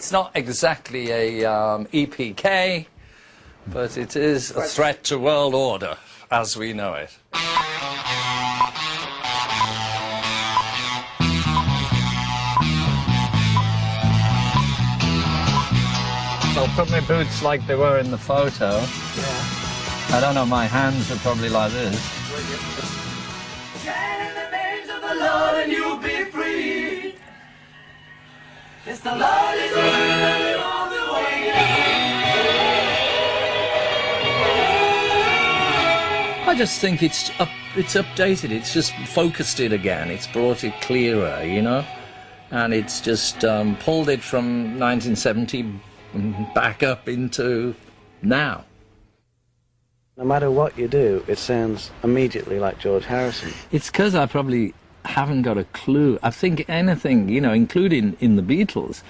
it's not exactly a EPK, but it is a threat to world order as we know it. So I'll put my boots like they were in the photo. Yeah. I don't know, my hands are probably like this. Stand in the names of the Lord and you'll be free. It's the Lord is working all the way. I just think it's updated. It's just focused it again. It's brought it clearer, you know, and it's just pulled it from 1970 back up into now. No matter what you do, it sounds immediately like George Harrison. It's because I probably haven't got a clue. I think anything, you know, including in the Beatles,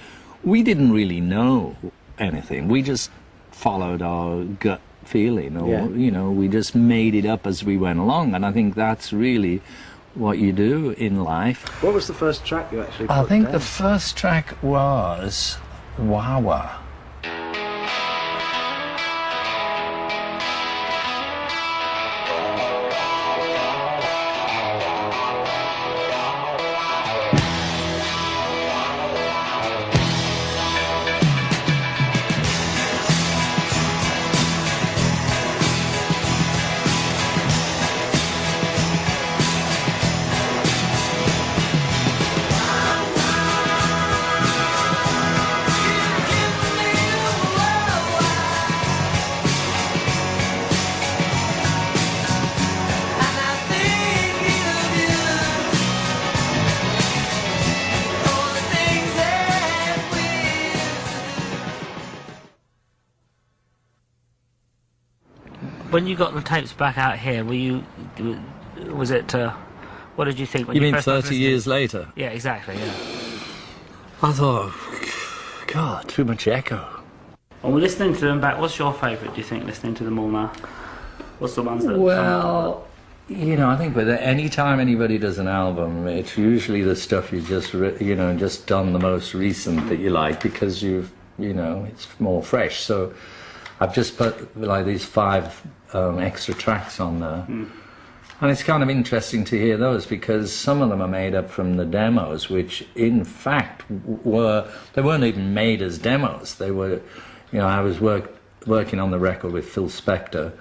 we didn't really know anything. We just followed our gut feeling, or, you know, we just made it up as we went along. And I think that's really what you do in life. What was the first track you actually put I think down? the first track was Wawa. When you got the tapes back out here, was it, what did you think when You you mean first started 30 listening? years later? Yeah, exactly, yeah. I thought, God, too much echo. When we're listening to them back, what's your favourite, do you think, listening to them all now? What's the ones that... Well, you know, I think with any time anybody does an album, it's usually the stuff you just, you know, just done the most recent that you like, because you've, you know, it's more fresh. So I've just put like these 5 extra tracks on there. And it's kind of interesting to hear those, because some of them are made up from the demos, which in fact they weren't even made as demos. They were, you know, I was working on the record with Phil Spector.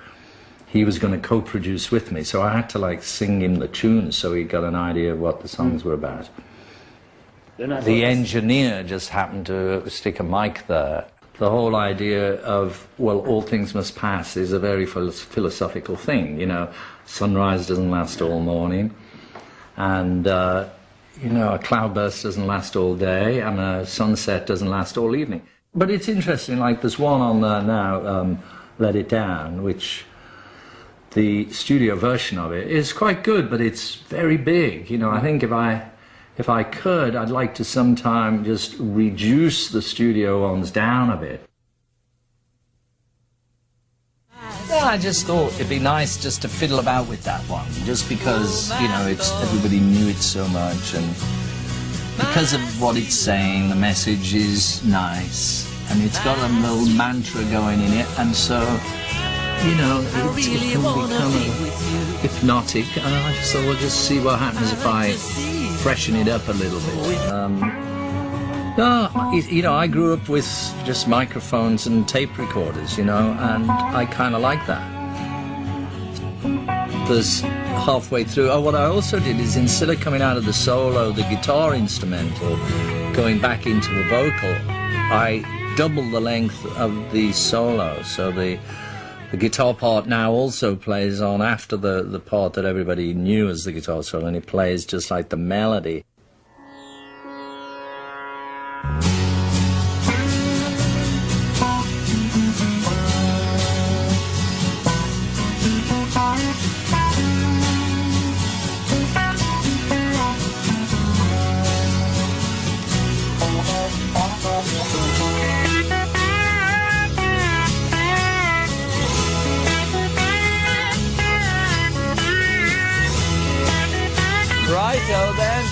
He was going to co-produce with me, so I had to like sing him the tunes so he got an idea of what the songs were about. The engineer just happened to stick a mic there. The whole idea of, well, all things must pass is a very philosophical thing, you know. Sunrise doesn't last all morning, and, you know, a cloudburst doesn't last all day, and a sunset doesn't last all evening. But it's interesting, like there's one on there now, Let It Down, which the studio version of it is quite good, but it's very big. You know, I think if I could, I'd like to sometime just reduce the studio ones down a bit. Yeah, I just thought it'd be nice just to fiddle about with that one, just because, you know, everybody knew it so much, and because of what it's saying, the message is nice, and it's got a little mantra going in it, and so, you know, it can become hypnotic, and I just thought, we'll just see what happens if I freshen it up a little bit. You know, I grew up with just microphones and tape recorders, you know, and I kind of like that. There's halfway through, what I also did is, instead of coming out of the solo, the guitar instrumental, going back into a vocal, I doubled the length of the solo, so the guitar part now also plays on after the part that everybody knew as the guitar solo, and it plays just like the melody. Righto then.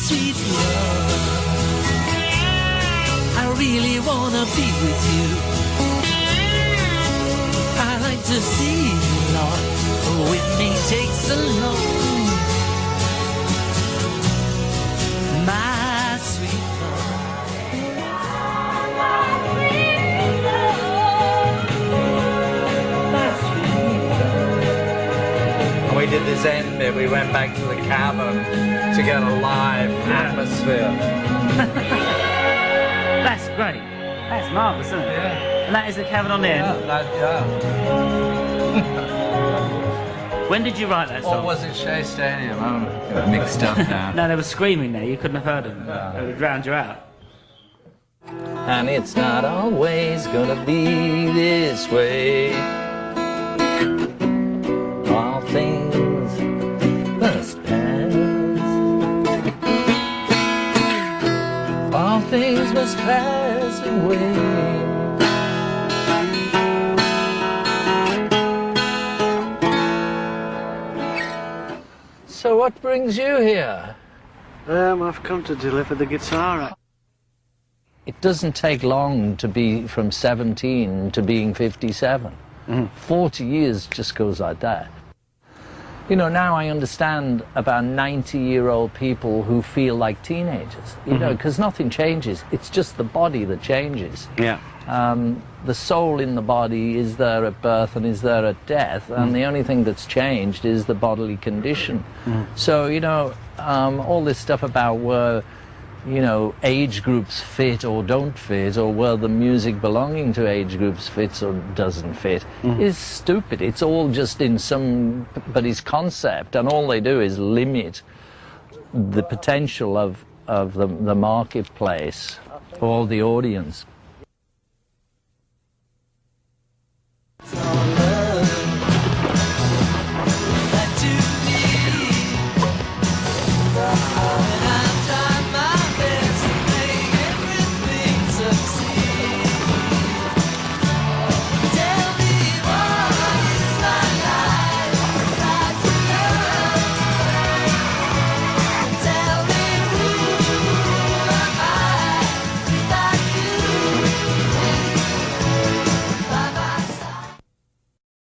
sweet love. I really wanna be with you. I like to see you, Lord, with me takes so long. My sweet We did this end bit, we went back to the cabin to get a live atmosphere. That's great. That's marvellous, isn't it? Yeah. And that is the cabin on the end. Yeah. When did you write that Or song? was it Shea Stadium? I'm mixed up now. No, they were screaming there. You couldn't have heard them. They would have drowned you out. And it's not always gonna be this way. All things must pass. All things must pass away. So what brings you here? I've come to deliver the guitar. It doesn't take long to be from 17 to being 57. 40 years just goes like that. You know, now I understand about 90-year-old people who feel like teenagers, you know, because nothing changes. It's just the body that changes. Yeah. The soul in the body is there at birth and is there at death, and the only thing that's changed is the bodily condition. So, you know, all this stuff about where, you know, age groups fit or don't fit, or where the music belonging to age groups fits or doesn't fit, is stupid. It's all just in somebody's concept, and all they do is limit the potential of the marketplace or the audience.